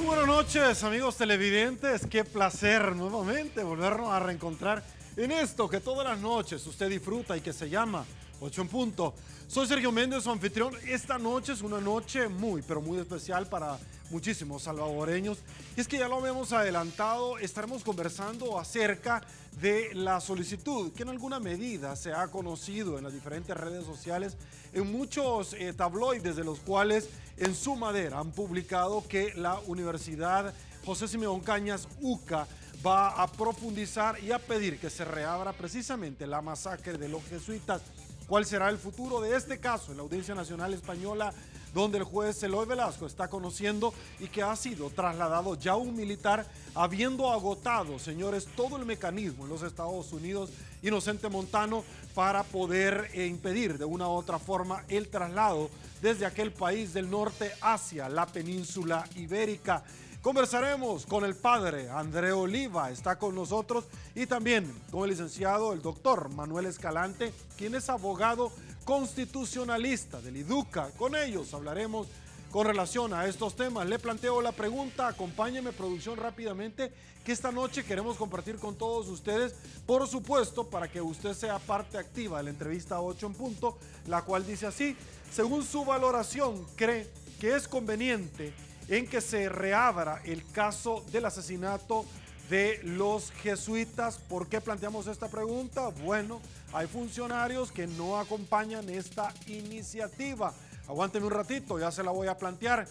buenas noches, amigos televidentes. Qué placer nuevamente volvernos a reencontrar en esto que todas las noches usted disfruta y que se llama 8 en punto. Soy Sergio Méndez, su anfitrión. Esta noche es una noche muy, pero muy especial para muchísimos salvadoreños. Y es que ya lo habíamos adelantado, estaremos conversando acerca de la solicitud que en alguna medida se ha conocido en las diferentes redes sociales, en muchos tabloides de los cuales en su madera han publicado que la Universidad José Simeón Cañas UCA va a profundizar y a pedir que se reabra precisamente la masacre de los jesuitas. ¿Cuál será el futuro de este caso en la Audiencia Nacional Española, donde el juez Eloy Velasco está conociendo y que ha sido trasladado ya un militar, habiendo agotado, señores, todo el mecanismo en los Estados Unidos, Inocente Montano, para poder impedir de una u otra forma el traslado desde aquel país del norte hacia la península ibérica? Conversaremos con el padre André Oliva, está con nosotros, y también con el licenciado, el doctor Manuel Escalante, quien es abogado constitucionalista del IDUCA. Con ellos hablaremos con relación a estos temas. Le planteo la pregunta, acompáñeme producción rápidamente, que esta noche queremos compartir con todos ustedes, por supuesto, para que usted sea parte activa de la entrevista 8 en punto, la cual dice así: según su valoración, ¿cree que es conveniente en que se reabra el caso del asesinato de los jesuitas? ¿Por qué planteamos esta pregunta? Bueno, hay funcionarios que no acompañan esta iniciativa. Aguánteme un ratito, ya se la voy a plantear.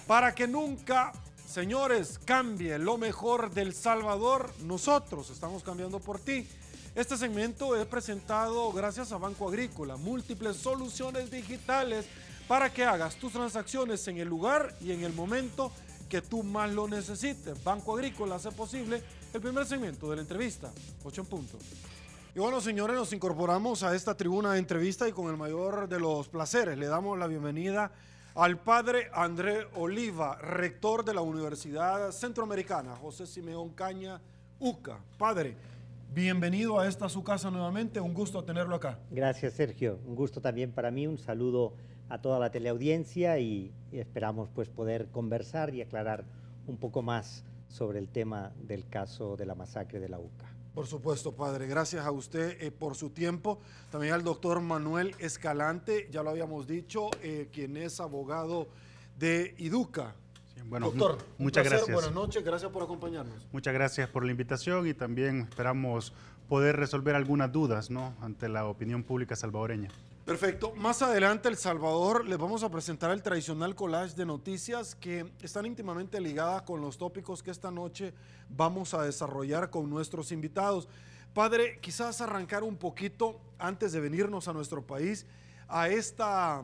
Para que nunca, señores, cambie lo mejor del Salvador, nosotros estamos cambiando por ti. Este segmento es presentado gracias a Banco Agrícola, múltiples soluciones digitales para que hagas tus transacciones en el lugar y en el momento que tú más lo necesites. Banco Agrícola hace posible el primer segmento de la entrevista, 8 en punto. Y bueno, señores, nos incorporamos a esta tribuna de entrevista y con el mayor de los placeres le damos la bienvenida al padre André Oliva, rector de la Universidad Centroamericana José Simeón Cañas UCA. Padre, bienvenido a esta su casa nuevamente, un gusto tenerlo acá. Gracias, Sergio, un gusto también para mí, un saludo a toda la teleaudiencia y esperamos pues poder conversar y aclarar un poco más sobre el tema del caso de la masacre de la UCA. Por supuesto, padre, gracias a usted por su tiempo, también al doctor Manuel Escalante, ya lo habíamos dicho, quien es abogado de IDUCA. Sí, bueno, doctor, muchas gracias. Buenas noches, gracias por acompañarnos. Muchas gracias por la invitación y también esperamos poder resolver algunas dudas, ¿no?, ante la opinión pública salvadoreña. Perfecto. Más adelante, El Salvador, les vamos a presentar el tradicional collage de noticias que están íntimamente ligadas con los tópicos que esta noche vamos a desarrollar con nuestros invitados. Padre, quizás arrancar un poquito antes de venirnos a nuestro país a esta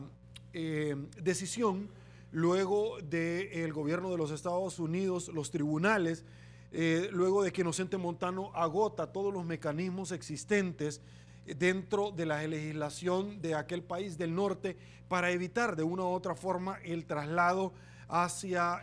decisión luego del gobierno de los Estados Unidos, los tribunales, luego de que Inocente Montano agota todos los mecanismos existentes dentro de la legislación de aquel país del norte para evitar de una u otra forma el traslado hacia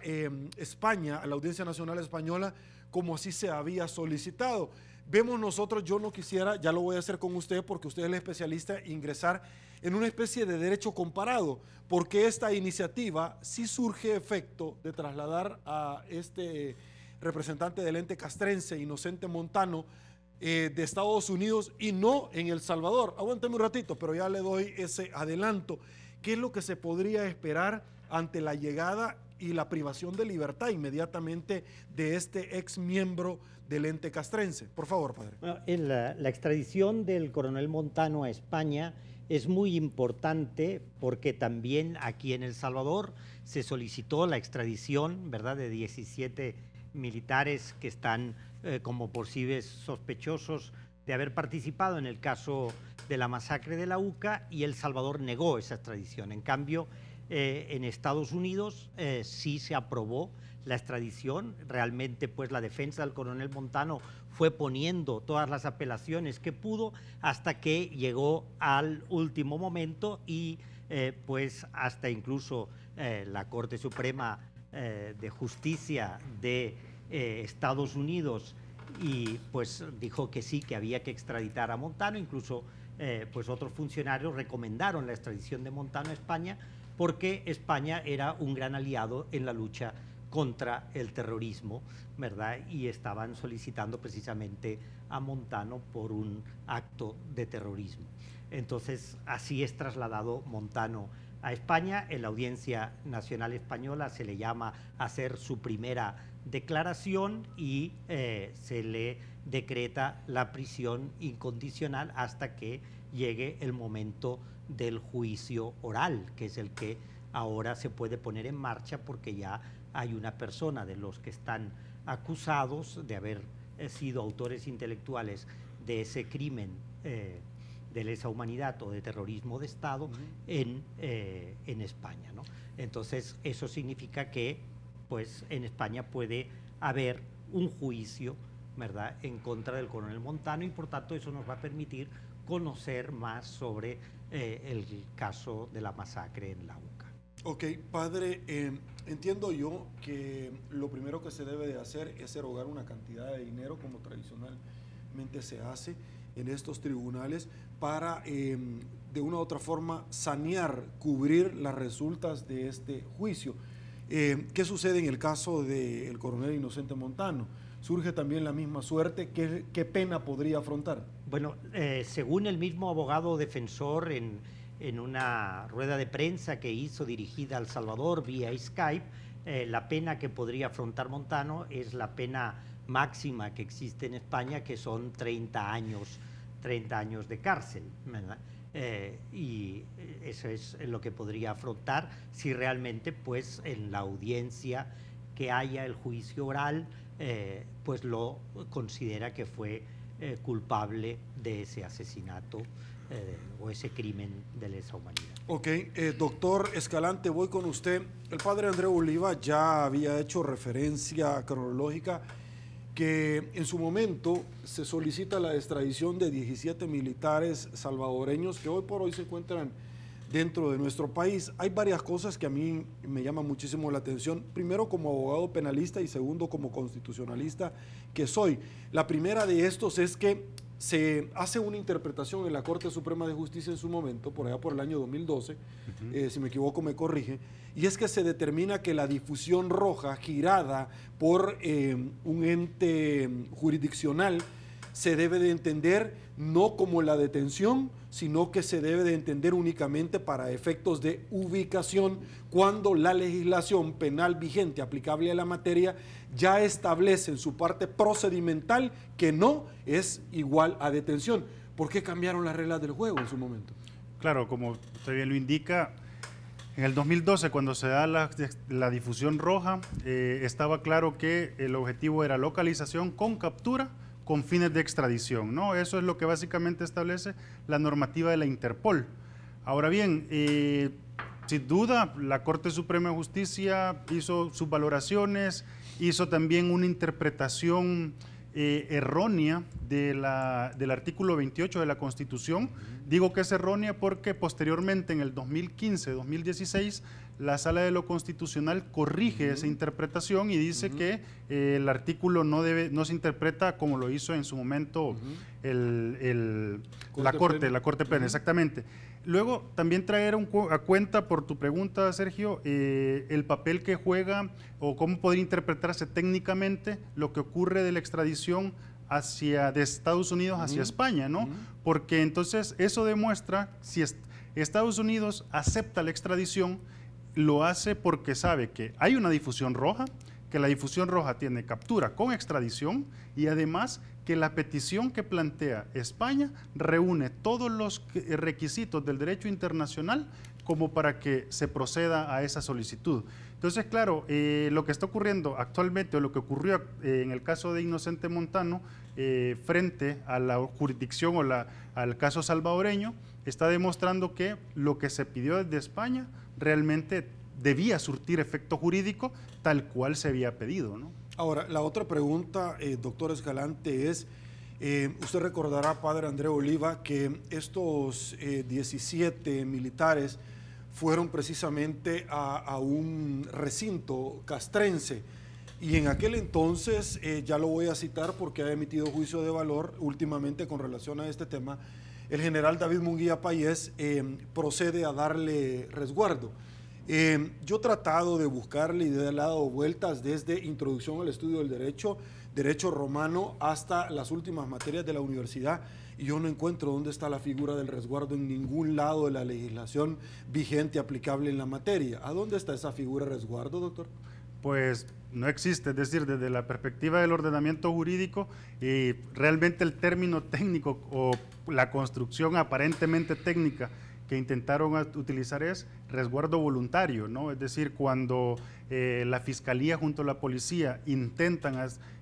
España, a la Audiencia Nacional Española, como así se había solicitado. Vemos nosotros, yo no quisiera, ya lo voy a hacer con usted porque usted es el especialista, ingresar en una especie de derecho comparado, porque esta iniciativa sí surge efecto de trasladar a este representante del ente castrense, Inocente Montano, de Estados Unidos y no en El Salvador. Aguántame un ratito, pero ya le doy ese adelanto. ¿Qué es lo que se podría esperar ante la llegada y la privación de libertad inmediatamente de este ex miembro del ente castrense? Por favor, padre. Bueno, la extradición del coronel Montano a España es muy importante porque también aquí en El Salvador se solicitó la extradición, ¿verdad?, de 17 militares que están como posibles sospechosos de haber participado en el caso de la masacre de la UCA, y El Salvador negó esa extradición. En cambio, en Estados Unidos sí se aprobó la extradición. Realmente pues la defensa del coronel Montano fue poniendo todas las apelaciones que pudo hasta que llegó al último momento y pues hasta incluso la Corte Suprema de Justicia de Estados Unidos y pues dijo que sí, que había que extraditar a Montano. Incluso pues otros funcionarios recomendaron la extradición de Montano a España porque España era un gran aliado en la lucha contra el terrorismo, ¿verdad? Y estaban solicitando precisamente a Montano por un acto de terrorismo. Entonces, así es trasladado Montano a España. En la Audiencia Nacional Española se le llama a hacer su primera declaración y se le decreta la prisión incondicional hasta que llegue el momento del juicio oral, que es el que ahora se puede poner en marcha porque ya hay una persona de los que están acusados de haber sido autores intelectuales de ese crimen de lesa humanidad o de terrorismo de Estado en España, ¿no? Entonces, eso significa que pues, en España puede haber un juicio, ¿verdad?, en contra del coronel Montano, y por tanto eso nos va a permitir conocer más sobre el caso de la masacre en la UCA. Ok, padre, entiendo yo que lo primero que se debe de hacer es erogar una cantidad de dinero, como tradicionalmente se hace en estos tribunales, para de una u otra forma sanear, cubrir las resultas de este juicio. ¿Qué sucede en el caso del coronel Inocente Montano? ¿Surge también la misma suerte? ¿Qué pena podría afrontar? Bueno, según el mismo abogado defensor en una rueda de prensa que hizo dirigida a El Salvador vía Skype, la pena que podría afrontar Montano es la pena máxima que existe en España, que son 30 años de cárcel, ¿verdad? Y eso es lo que podría afrontar si realmente pues en la audiencia que haya el juicio oral pues lo considera que fue culpable de ese asesinato o ese crimen de lesa humanidad. Ok, doctor Escalante, voy con usted. El padre Andreu Oliva ya había hecho referencia cronológica que en su momento se solicita la extradición de 17 militares salvadoreños que hoy por hoy se encuentran dentro de nuestro país. Hay varias cosas que a mí me llaman muchísimo la atención. Primero, como abogado penalista, y segundo, como constitucionalista que soy. La primera de estos es que se hace una interpretación en la Corte Suprema de Justicia en su momento, por allá por el año 2012, si me equivoco me corrige, y es que se determina que la difusión roja girada por un ente jurisdiccional se debe de entender no como la detención, sino que se debe de entender únicamente para efectos de ubicación, cuando la legislación penal vigente aplicable a la materia ya establece en su parte procedimental que no es igual a detención. ¿Por qué cambiaron las reglas del juego en su momento? Claro, como usted bien lo indica, en el 2012, cuando se da la difusión roja, estaba claro que el objetivo era localización con captura con fines de extradición, ¿no? Eso es lo que básicamente establece la normativa de la Interpol. Ahora bien, sin duda, la Corte Suprema de Justicia hizo sus valoraciones, hizo también una interpretación errónea del artículo 28 de la Constitución. Digo que es errónea porque posteriormente, en el 2015-2016, la Sala de lo Constitucional corrige esa interpretación y dice que el artículo no se interpreta como lo hizo en su momento la Corte Plena, exactamente. Luego, también traer a cuenta, por tu pregunta, Sergio, el papel que juega o cómo podría interpretarse técnicamente lo que ocurre de la extradición de Estados Unidos hacia España, ¿no? Porque entonces eso demuestra si Estados Unidos acepta la extradición, lo hace porque sabe que hay una difusión roja, que la difusión roja tiene captura con extradición y además que la petición que plantea España reúne todos los requisitos del derecho internacional como para que se proceda a esa solicitud. Entonces, claro, lo que está ocurriendo actualmente o lo que ocurrió en el caso de Inocente Montano frente a la jurisdicción o al caso salvadoreño está demostrando que lo que se pidió desde España realmente debía surtir efecto jurídico tal cual se había pedido, ¿no? Ahora, la otra pregunta, doctor Escalante, es, usted recordará, padre Andreu Oliva, que estos 17 militares fueron precisamente a un recinto castrense, y en aquel entonces, ya lo voy a citar porque ha emitido juicio de valor últimamente con relación a este tema, el general David Munguía Payés procede a darle resguardo. Yo he tratado de buscarle y le he dado vueltas desde introducción al estudio del derecho romano, hasta las últimas materias de la universidad, y yo no encuentro dónde está la figura del resguardo en ningún lado de la legislación vigente aplicable en la materia. ¿A dónde está esa figura de resguardo, doctor? Pues no existe, es decir, desde la perspectiva del ordenamiento jurídico, realmente el término técnico o la construcción aparentemente técnica que intentaron utilizar es resguardo voluntario, ¿no? Es decir, cuando la Fiscalía junto a la Policía intentan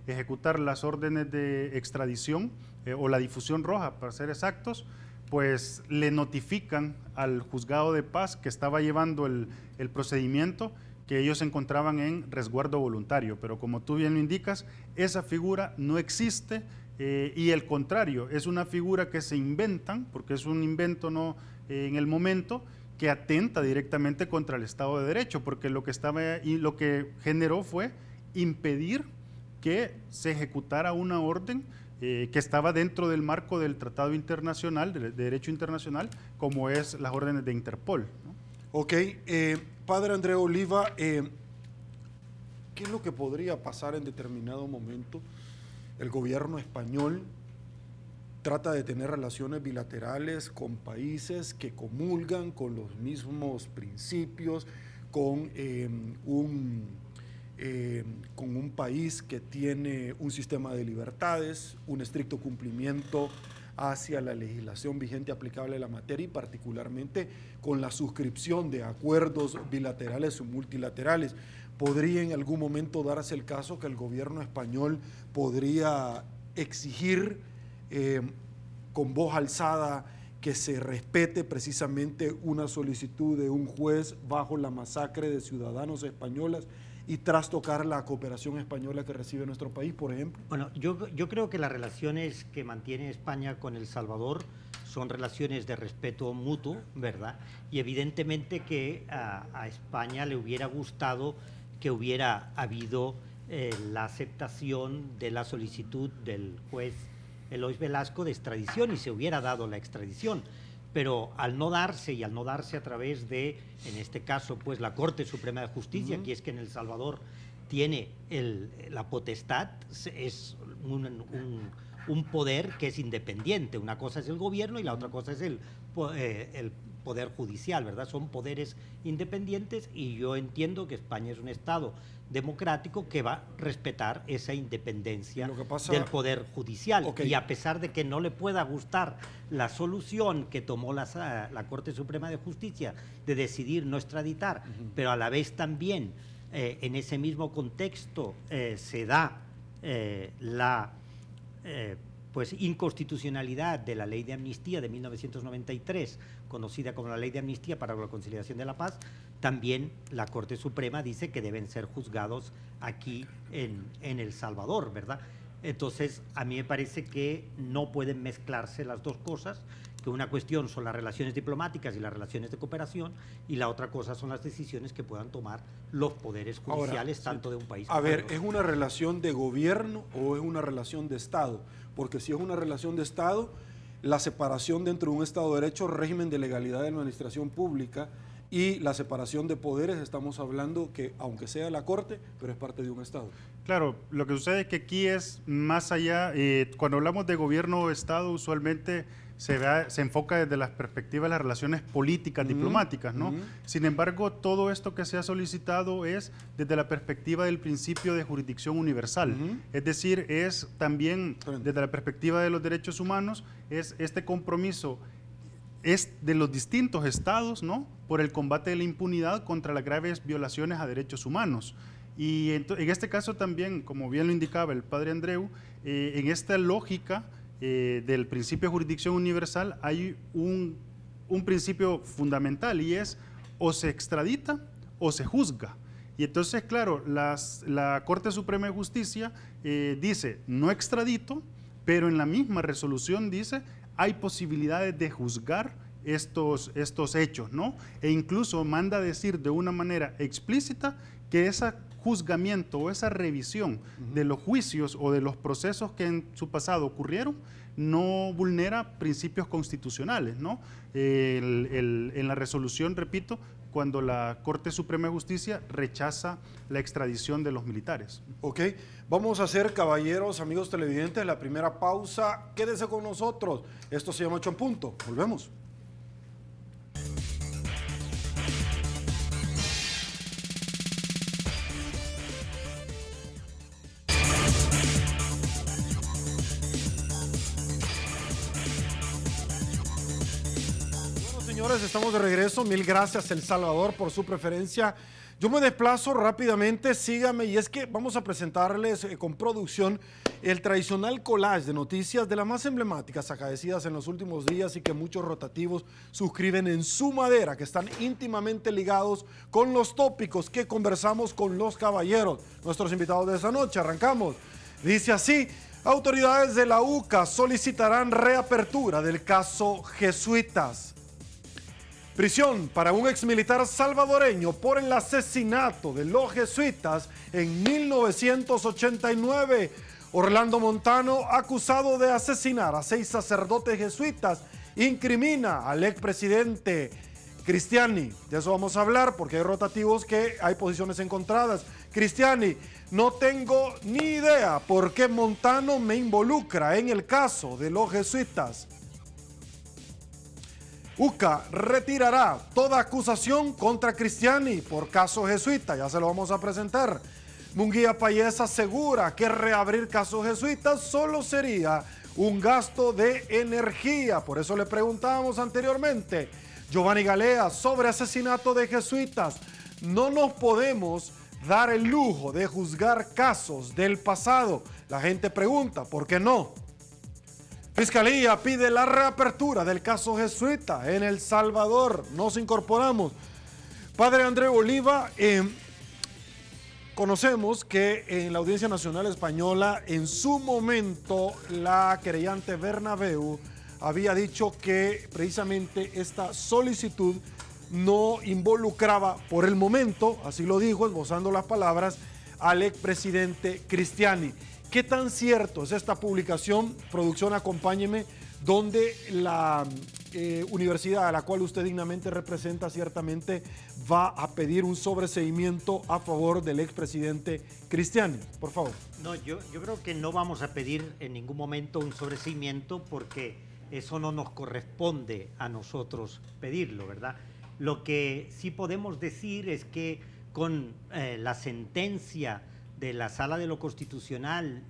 ejecutar las órdenes de extradición o la difusión roja, para ser exactos, pues le notifican al juzgado de paz que estaba llevando el procedimiento que ellos se encontraban en resguardo voluntario, pero como tú bien lo indicas, esa figura no existe y el contrario, es una figura que se inventan, porque es un invento no en el momento, que atenta directamente contra el Estado de Derecho, porque lo que generó fue impedir que se ejecutara una orden que estaba dentro del marco del Tratado Internacional, de Derecho Internacional, como es las órdenes de Interpol, ¿no? Ok, padre André Oliva, ¿qué es lo que podría pasar en determinado momento? El gobierno español trata de tener relaciones bilaterales con países que comulgan con los mismos principios, con un país que tiene un sistema de libertades, un estricto cumplimiento hacia la legislación vigente aplicable a la materia, y particularmente con la suscripción de acuerdos bilaterales o multilaterales. ¿Podría en algún momento darse el caso que el gobierno español podría exigir con voz alzada que se respete precisamente una solicitud de un juez bajo la masacre de ciudadanos españoles y trastocar la cooperación española que recibe nuestro país, por ejemplo? Bueno, yo creo que las relaciones que mantiene España con El Salvador son relaciones de respeto mutuo, ¿verdad? Y evidentemente que a España le hubiera gustado que hubiera habido la aceptación de la solicitud del juez Eloy Velasco de extradición y se hubiera dado la extradición. Pero al no darse, y al no darse a través de, en este caso, pues la Corte Suprema de Justicia, que es que en El Salvador tiene la potestad, es un poder que es independiente. Una cosa es el gobierno y la otra cosa es el poder judicial, ¿verdad? Son poderes independientes y yo entiendo que España es un Estado democrático que va a respetar esa independencia del poder judicial. Okay. Y a pesar de que no le pueda gustar la solución que tomó la Corte Suprema de Justicia de decidir no extraditar, pero a la vez también en ese mismo contexto se da la pues inconstitucionalidad de la Ley de Amnistía de 1993, conocida como la Ley de Amnistía para la Conciliación de la Paz, también la Corte Suprema dice que deben ser juzgados aquí en El Salvador, ¿verdad? Entonces, a mí me parece que no pueden mezclarse las dos cosas, que una cuestión son las relaciones diplomáticas y las relaciones de cooperación, y la otra cosa son las decisiones que puedan tomar los poderes judiciales. Ahora, tanto de un país como de otro. ¿Es una relación de gobierno o es una relación de Estado? Porque si es una relación de Estado, la separación dentro de un Estado de Derecho, régimen de legalidad de la administración pública, y la separación de poderes, estamos hablando que, aunque sea la Corte, pero es parte de un Estado. Claro, lo que sucede es que aquí es más allá, cuando hablamos de gobierno o Estado, usualmente se enfoca desde la perspectiva de las relaciones políticas, diplomáticas, ¿no? Sin embargo, todo esto que se ha solicitado es desde la perspectiva del principio de jurisdicción universal. Es decir, es también desde la perspectiva de los derechos humanos, es este compromiso es de los distintos estados, ¿no?, por el combate de la impunidad contra las graves violaciones a derechos humanos. Y en este caso también, como bien lo indicaba el padre Andreu, en esta lógica del principio de jurisdicción universal hay un principio fundamental, y es o se extradita o se juzga. Y entonces, claro, la Corte Suprema de Justicia dice no extradito, pero en la misma resolución dice hay posibilidades de juzgar estos hechos, ¿no? E incluso manda a decir de una manera explícita que ese juzgamiento o esa revisión de los juicios o de los procesos que en su pasado ocurrieron no vulnera principios constitucionales, ¿no? En la resolución, repito, cuando la Corte Suprema de Justicia rechaza la extradición de los militares. Ok, vamos a hacer, caballeros, amigos televidentes, la primera pausa. Quédese con nosotros. Esto se llama 8 en punto. Volvemos. Señores, estamos de regreso. Mil gracias, El Salvador, por su preferencia. Yo me desplazo rápidamente, sígame, y es que vamos a presentarles con producción el tradicional collage de noticias de las más emblemáticas acaecidas en los últimos días y que muchos rotativos suscriben en su madera, que están íntimamente ligados con los tópicos que conversamos con los caballeros, nuestros invitados de esta noche. Arrancamos. Dice así: autoridades de la UCA solicitarán reapertura del caso Jesuitas. Prisión para un exmilitar salvadoreño por el asesinato de los jesuitas en 1989. Orlando Montano, acusado de asesinar a 6 sacerdotes jesuitas, incrimina al expresidente Cristiani. De eso vamos a hablar porque hay rotativos que hay posiciones encontradas. Cristiani: no tengo ni idea por qué Montano me involucra en el caso de los jesuitas. UCA retirará toda acusación contra Cristiani por caso jesuita, ya se lo vamos a presentar. Munguía Payés asegura que reabrir casos jesuitas solo sería un gasto de energía, por eso le preguntábamos anteriormente. Giovanni Galea, sobre asesinato de jesuitas: no nos podemos dar el lujo de juzgar casos del pasado. La gente pregunta, ¿por qué no? Fiscalía pide la reapertura del caso jesuita en El Salvador. Nos incorporamos. Padre André Oliva, conocemos que en la Audiencia Nacional Española, en su momento, la querellante Bernabeu había dicho que precisamente esta solicitud no involucraba por el momento, así lo dijo, esbozando las palabras, al expresidente Cristiani. ¿Qué tan cierto es esta publicación? Producción, acompáñeme, donde la universidad a la cual usted dignamente representa ciertamente va a pedir un sobreseimiento a favor del expresidente Cristiani. Por favor. No, yo creo que no vamos a pedir en ningún momento un sobreseimiento porque eso no nos corresponde a nosotros pedirlo, ¿verdad? Lo que sí podemos decir es que con la sentencia de la Sala de lo Constitucional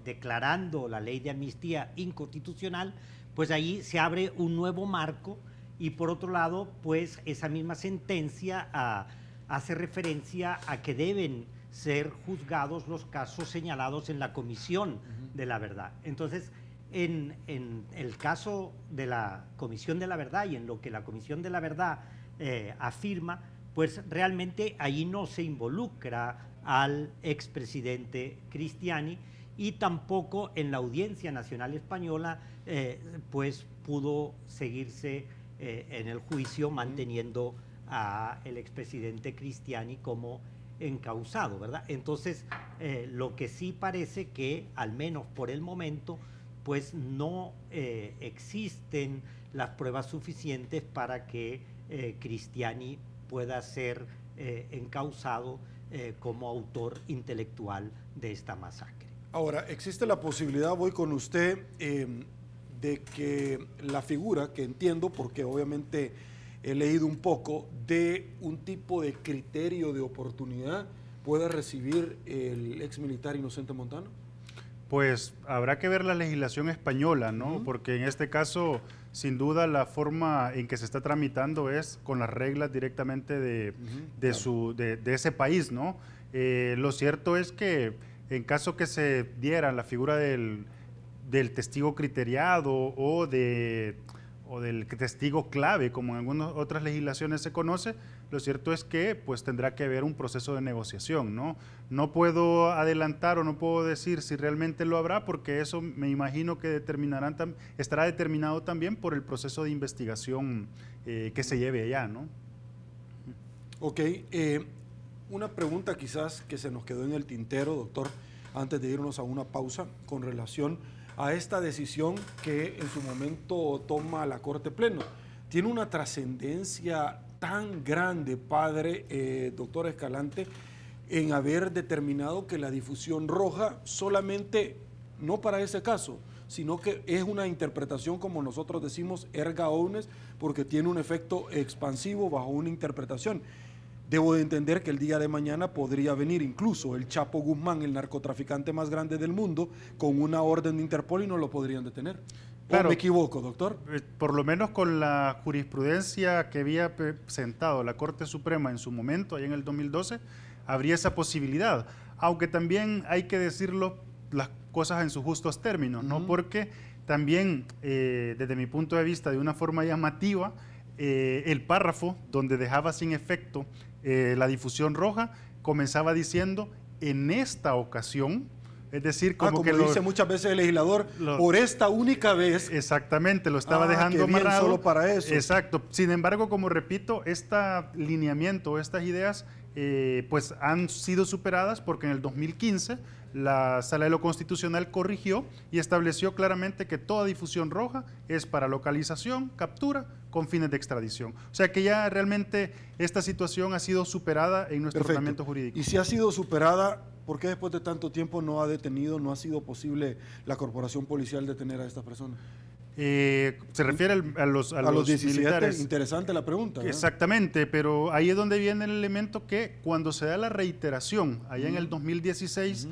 declarando la ley de amnistía inconstitucional, pues ahí se abre un nuevo marco y por otro lado, pues esa misma sentencia hace referencia a que deben ser juzgados los casos señalados en la Comisión de la Verdad. Entonces, en el caso de la Comisión de la Verdad y en lo que la Comisión de la Verdad afirma, pues realmente ahí no se involucra al expresidente Cristiani y tampoco en la Audiencia Nacional Española pues pudo seguirse en el juicio manteniendo al expresidente Cristiani como encausado, ¿verdad? Entonces lo que sí parece que al menos por el momento pues no existen las pruebas suficientes para que Cristiani pueda ser encausado como autor intelectual de esta masacre. Ahora, existe la posibilidad, voy con usted, de que la figura, que entiendo porque obviamente he leído un poco, de un tipo de criterio de oportunidad pueda recibir el ex militar Inocente Montano. Pues habrá que ver la legislación española, ¿no? Porque en este caso, sin duda, la forma en que se está tramitando es con las reglas directamente de ese país, ¿no? Lo cierto es que en caso que se diera la figura del testigo criteriado o del testigo clave, como en algunas otras legislaciones se conoce, lo cierto es que pues tendrá que haber un proceso de negociación, ¿no? No puedo adelantar o no puedo decir si realmente lo habrá, porque eso me imagino que estará determinado también por el proceso de investigación que se lleve allá, ¿no? Ok, una pregunta quizás que se nos quedó en el tintero, doctor, antes de irnos a una pausa, con relación a esta decisión que en su momento toma la Corte Pleno. ¿Tiene una trascendencia tan grande, padre, doctor Escalante, en haber determinado que la difusión roja solamente, no para ese caso, sino que es una interpretación, como nosotros decimos, erga omnes, porque tiene un efecto expansivo bajo una interpretación? Debo de entender que el día de mañana podría venir incluso el Chapo Guzmán, el narcotraficante más grande del mundo, con una orden de Interpol y no lo podrían detener. Claro, ¿O me equivoco, doctor? Por lo menos con la jurisprudencia que había presentado la Corte Suprema en su momento, allá en el 2012, habría esa posibilidad. Aunque también hay que decirlo las cosas en sus justos términos, ¿no? Porque también, desde mi punto de vista, de una forma llamativa, el párrafo donde dejaba sin efecto la difusión roja comenzaba diciendo en esta ocasión, es decir, como que dice muchas veces el legislador, por esta única vez. Exactamente, lo estaba dejando qué bien, amarrado. solo para eso. Exacto. Sin embargo, como repito, este lineamiento, estas ideas, pues han sido superadas porque en el 2015 la Sala de lo Constitucional corrigió y estableció claramente que toda difusión roja es para localización, captura, con fines de extradición. O sea que ya realmente esta situación ha sido superada en nuestro ordenamiento jurídico. Y si ha sido superada, ¿por qué después de tanto tiempo no ha detenido, no ha sido posible la corporación policial detener a estas personas? Se refiere a los 17, militares. Interesante la pregunta, ¿eh? Exactamente, pero ahí es donde viene el elemento que cuando se da la reiteración, allá en el 2016,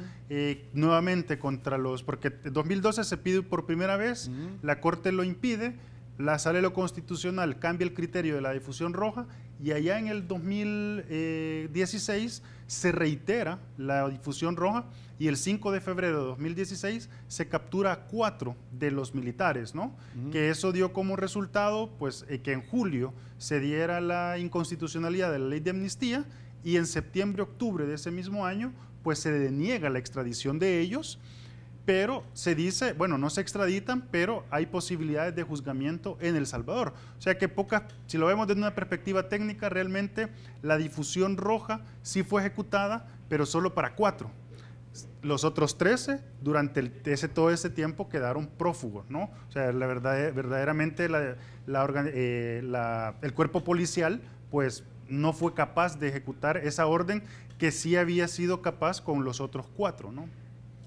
nuevamente contra porque en 2012 se pide por primera vez, la Corte lo impide, la Sala de lo Constitucional cambia el criterio de la difusión roja y allá en el 2016 se reitera la difusión roja y el 5 de febrero de 2016 se captura a 4 de los militares, ¿no? Que eso dio como resultado, pues, que en julio se diera la inconstitucionalidad de la ley de amnistía y en septiembre, octubre de ese mismo año, pues se deniega la extradición de ellos, pero se dice, bueno, no se extraditan, pero hay posibilidades de juzgamiento en El Salvador. O sea que si lo vemos desde una perspectiva técnica, realmente la difusión roja sí fue ejecutada, pero solo para 4. Los otros 13, durante todo ese tiempo, quedaron prófugos, ¿no? O sea, verdaderamente el cuerpo policial, pues, no fue capaz de ejecutar esa orden que sí había sido capaz con los otros 4, ¿no?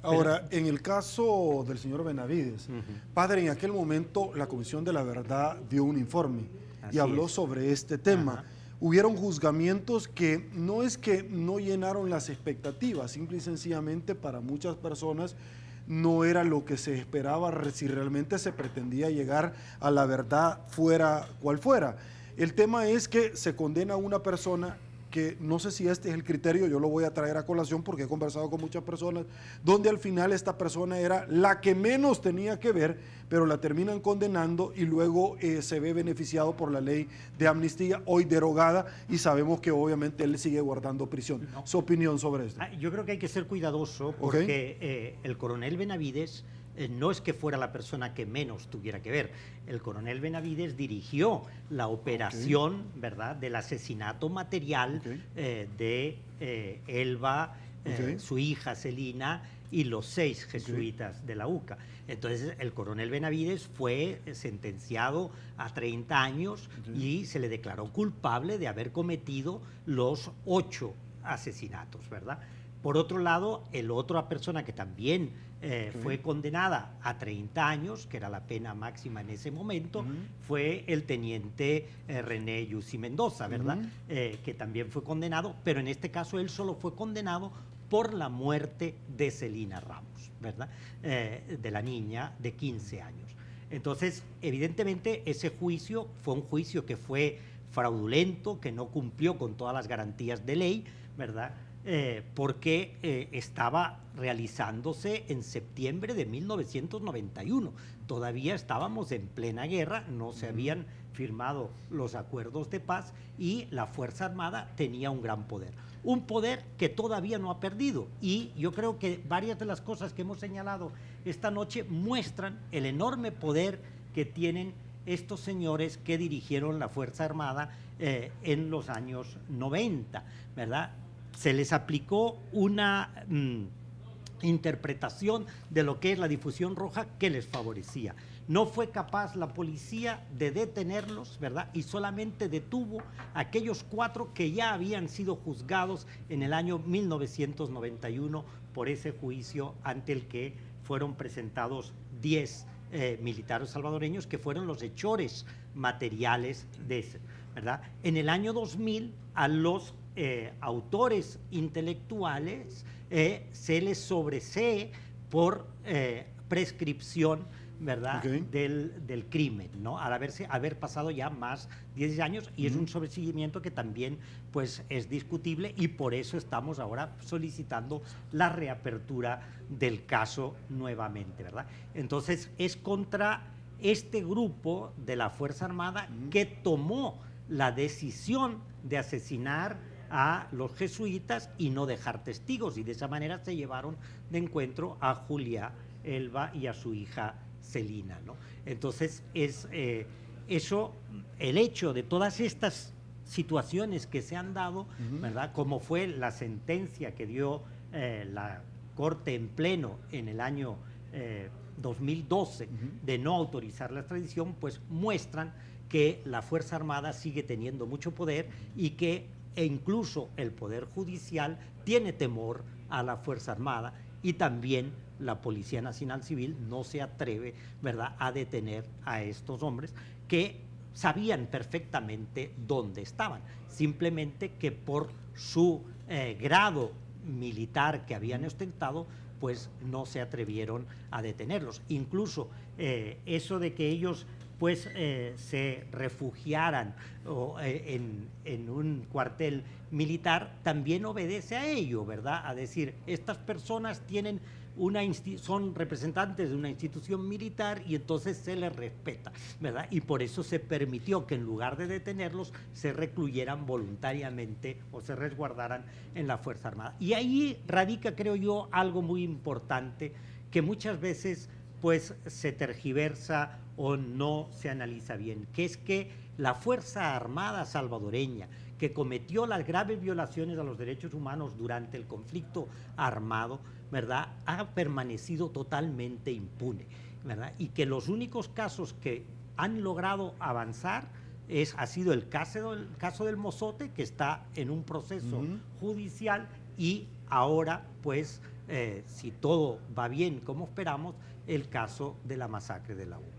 Ahora, en el caso del señor Benavides, padre, en aquel momento la Comisión de la Verdad dio un informe y habló sobre este tema. Hubieron juzgamientos que no es que no llenaron las expectativas, simple y sencillamente para muchas personas no era lo que se esperaba si realmente se pretendía llegar a la verdad fuera cual fuera. El tema es que se condena a una persona que no sé si este es el criterio, yo lo voy a traer a colación porque he conversado con muchas personas, donde al final esta persona era la que menos tenía que ver, pero la terminan condenando y luego se ve beneficiado por la ley de amnistía, hoy derogada, y sabemos que obviamente él sigue guardando prisión. No. ¿Su opinión sobre esto? Yo creo que hay que ser cuidadoso porque el coronel Benavides no es que fuera la persona que menos tuviera que ver. El coronel Benavides dirigió la operación, ¿verdad?, del asesinato material de Elba, su hija Celina y los 6 jesuitas de la UCA. Entonces, el coronel Benavides fue sentenciado a 30 años y se le declaró culpable de haber cometido los 8 asesinatos, ¿verdad? Por otro lado, otra persona que también fue condenada a 30 años, que era la pena máxima en ese momento, fue el teniente René Yussi Mendoza, ¿verdad? Que también fue condenado, pero en este caso él solo fue condenado por la muerte de Celina Ramos, ¿verdad? De la niña de 15 años. Entonces, evidentemente, ese juicio fue un juicio que fue fraudulento, que no cumplió con todas las garantías de ley, ¿verdad? Porque estaba realizándose en septiembre de 1991. Todavía estábamos en plena guerra, no se habían firmado los acuerdos de paz y la Fuerza Armada tenía un gran poder. Un poder que todavía no ha perdido. Y yo creo que varias de las cosas que hemos señalado esta noche muestran el enorme poder que tienen estos señores que dirigieron la Fuerza Armada en los años 90, ¿verdad? Se les aplicó una interpretación de lo que es la difusión roja que les favorecía. no fue capaz la policía de detenerlos, ¿verdad? Y solamente detuvo a aquellos 4 que ya habían sido juzgados en el año 1991 por ese juicio ante el que fueron presentados 10 militares salvadoreños que fueron los hechores materiales de ese, ¿verdad? En el año 2000 a los autores intelectuales se les sobresee por prescripción, ¿verdad? Okay. del crimen, ¿no? Al haber pasado ya más de 10 años, y es un sobreseimiento que también pues es discutible, y por eso estamos ahora solicitando la reapertura del caso nuevamente, ¿verdad? Entonces es contra este grupo de la Fuerza Armada que tomó la decisión de asesinar a los jesuitas y no dejar testigos, y de esa manera se llevaron de encuentro a Julia Elba y a su hija Celina, ¿no? Entonces eso, el hecho de todas estas situaciones que se han dado, ¿verdad? Como fue la sentencia que dio la Corte en pleno en el año 2012 de no autorizar la extradición, pues muestran que la Fuerza Armada sigue teniendo mucho poder y que incluso el Poder Judicial tiene temor a la Fuerza Armada, y también la Policía Nacional Civil no se atreve, ¿verdad?, a detener a estos hombres que sabían perfectamente dónde estaban, simplemente que por su grado militar que habían ostentado, pues no se atrevieron a detenerlos. Incluso eso de que ellos pues se refugiaran en un cuartel militar también obedece a ello, ¿verdad? A decir, estas personas tienen son representantes de una institución militar y entonces se les respeta, ¿verdad? Y por eso se permitió que en lugar de detenerlos se recluyeran voluntariamente o se resguardaran en la Fuerza Armada. Y ahí radica, creo yo, algo muy importante que muchas veces pues se tergiversa o no se analiza bien, que es que la Fuerza Armada salvadoreña, que cometió las graves violaciones a los derechos humanos durante el conflicto armado, ¿verdad?, ha permanecido totalmente impune, ¿verdad? Y que los únicos casos que han logrado avanzar ha sido el caso del Mozote, que está en un proceso judicial, y ahora, pues, si todo va bien como esperamos, el caso de la masacre de la UCA.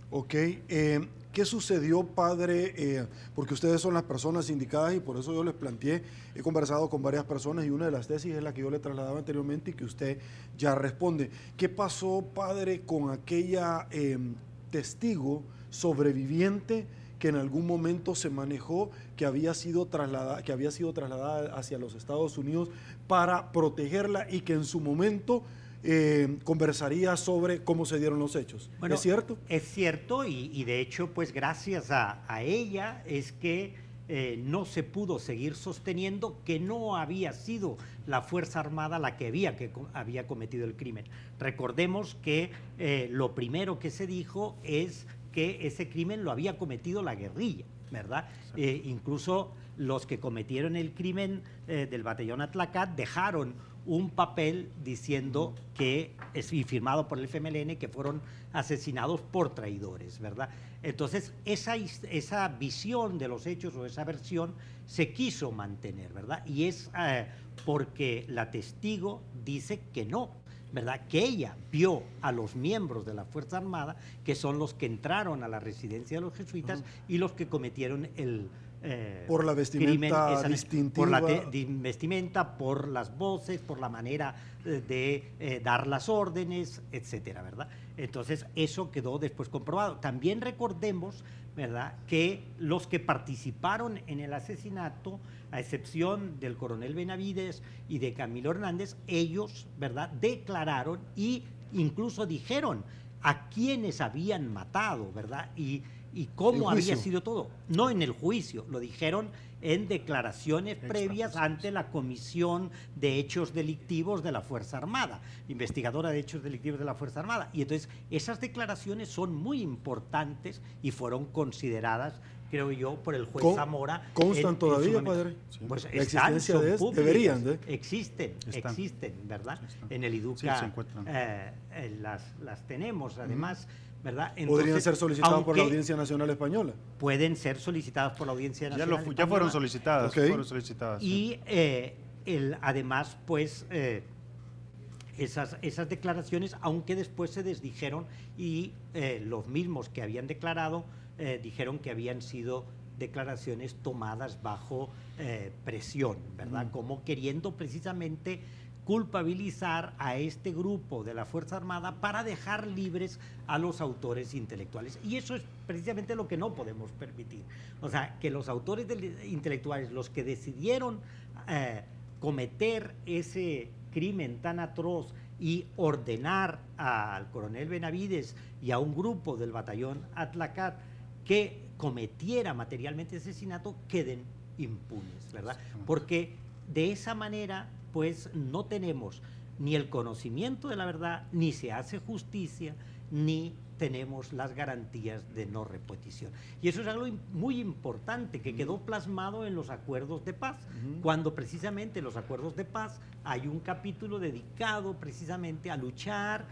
Ok, ¿qué sucedió, padre? Porque ustedes son las personas indicadas y por eso yo les planteé, he conversado con varias personas y una de las tesis es la que yo le trasladaba anteriormente y que usted ya responde. ¿Qué pasó, padre, con aquella testigo sobreviviente que en algún momento se manejó que había sido trasladada hacia los Estados Unidos para protegerla y que en su momento conversaría sobre cómo se dieron los hechos? Bueno, ¿es cierto? Es cierto, y de hecho, pues gracias a ella es que no se pudo seguir sosteniendo que no había sido la Fuerza Armada la que había cometido el crimen. Recordemos que lo primero que se dijo es que ese crimen lo había cometido la guerrilla, ¿verdad? Incluso los que cometieron el crimen del batallón Atlacat dejaron un papel diciendo y firmado por el FMLN, que fueron asesinados por traidores, ¿verdad? Entonces, esa visión de los hechos o esa versión se quiso mantener, ¿verdad? Y es porque la testigo dice que no, ¿verdad? Que ella vio a los miembros de la Fuerza Armada, que son los que entraron a la residencia de los jesuitas y los que cometieron el por la vestimenta distintiva. Por la vestimenta, por las voces, por la manera de dar las órdenes, etcétera, ¿verdad? Entonces, eso quedó después comprobado. También recordemos, ¿verdad?, que los que participaron en el asesinato, a excepción del coronel Benavides y de Camilo Hernández, ellos, ¿verdad?, declararon e incluso dijeron a quienes habían matado, ¿verdad?, y cómo había sido todo. No en el juicio, lo dijeron en declaraciones previas ante la Comisión de Hechos Delictivos de la Fuerza Armada, investigadora de Hechos Delictivos de la Fuerza Armada. Y entonces esas declaraciones son muy importantes y fueron consideradas, creo yo, por el juez Zamora. ¿Constan todavía, padre? Pues la existencia de esto, deberían de. Existen, ¿verdad? En el IDUCA las tenemos, además, ¿verdad? Podrían Entonces, ser solicitados por la aunque Audiencia Nacional Española. pueden ser solicitadas por la Audiencia Nacional Ya fueron Española. solicitadas. Ok. Fueron solicitadas, sí. Y además, pues, esas declaraciones, aunque después se desdijeron y los mismos que habían declarado dijeron que habían sido declaraciones tomadas bajo presión, ¿verdad? Como queriendo precisamente culpabilizar a este grupo de la Fuerza Armada para dejar libres a los autores intelectuales. Y eso es precisamente lo que no podemos permitir. O sea, que los autores intelectuales, los que decidieron cometer ese crimen tan atroz y ordenar al coronel Benavides y a un grupo del batallón Atlacat que cometiera materialmente asesinato, queden impunes, ¿verdad? Porque de esa manera pues no tenemos ni el conocimiento de la verdad, ni se hace justicia, ni tenemos las garantías de no repetición. Y eso es algo muy importante que quedó plasmado en los acuerdos de paz, cuando precisamente en los acuerdos de paz hay un capítulo dedicado precisamente a luchar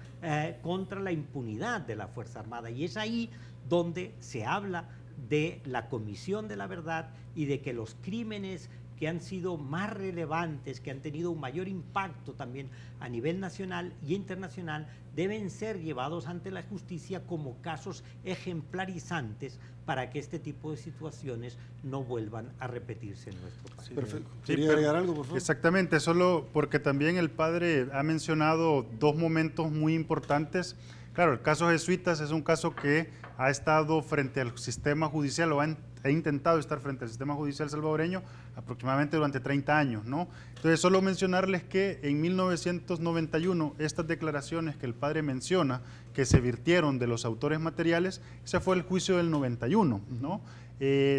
contra la impunidad de la Fuerza Armada, y es ahí donde se habla de la comisión de la verdad y de que los crímenes que han sido más relevantes, que han tenido un mayor impacto también a nivel nacional y internacional, deben ser llevados ante la justicia como casos ejemplarizantes para que este tipo de situaciones no vuelvan a repetirse en nuestro país. Perfecto. Sí, ¿Quería agregar algo, por favor? Exactamente, solo porque también el padre ha mencionado dos momentos muy importantes. Claro, el caso jesuitas es un caso que ha estado frente al sistema judicial o ha intentado estar frente al sistema judicial salvadoreño aproximadamente durante 30 años, ¿no? Entonces, solo mencionarles que en 1991, estas declaraciones que el padre menciona, que se virtieron de los autores materiales, ese fue el juicio del 91, ¿no?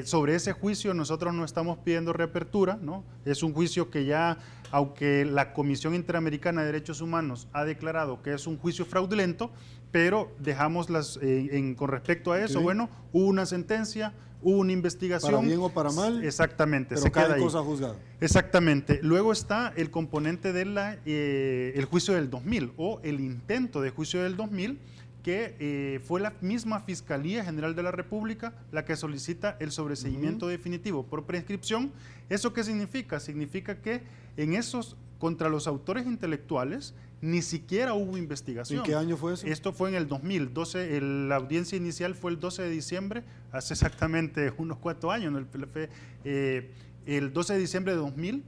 Sobre ese juicio nosotros no estamos pidiendo reapertura, ¿no? Es un juicio que ya, aunque la Comisión Interamericana de Derechos Humanos ha declarado que es un juicio fraudulento, pero dejamos con respecto a eso, bueno, hubo una sentencia, hubo una investigación. Para bien o para mal. Exactamente. Pero se queda cada ahí. cosa juzgada. Exactamente. Luego está el componente de el juicio del 2000 o el intento de juicio del 2000, que fue la misma Fiscalía General de la República la que solicita el sobreseimiento definitivo por prescripción. ¿Eso qué significa? Significa que en esos, contra los autores intelectuales, ni siquiera hubo investigación. ¿En qué año fue eso? Esto fue en el 2012, la audiencia inicial fue el 12 de diciembre, hace exactamente unos 4 años, ¿no? El 12 de diciembre de 2000,